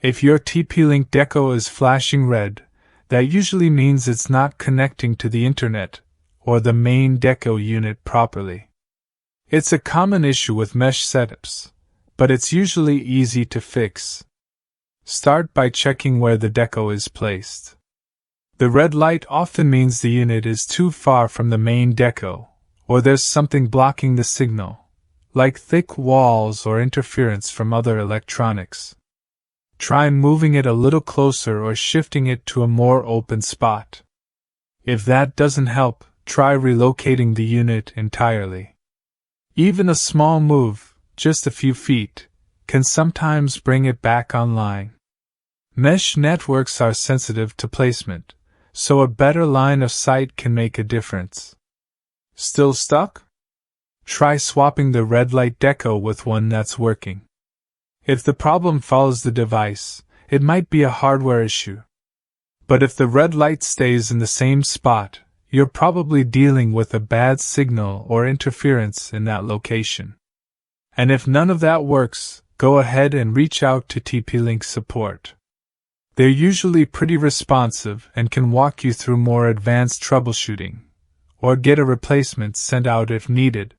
If your TP Link Deco is flashing red, that usually means it's not connecting to the internet or the main Deco unit properly. It's a common issue with mesh setups, but it's usually easy to fix. Start by checking where the Deco is placed. The red light often means the unit is too far from the main Deco, or there's something blocking the signal, like thick walls or interference from other electronics. Try moving it a little closer or shifting it to a more open spot. If that doesn't help, try relocating the unit entirely. Even a small move, just a few feet, can sometimes bring it back online. Mesh networks are sensitive to placement, so a better line of sight can make a difference. Still stuck? Try swapping the red light Deco with one that's working. If the problem follows the device, it might be a hardware issue. But if the red light stays in the same spot, you're probably dealing with a bad signal or interference in that location. And if none of that works, go ahead and reach out to TP Link support. They're usually pretty responsive and can walk you through more advanced troubleshooting, or get a replacement sent out if needed.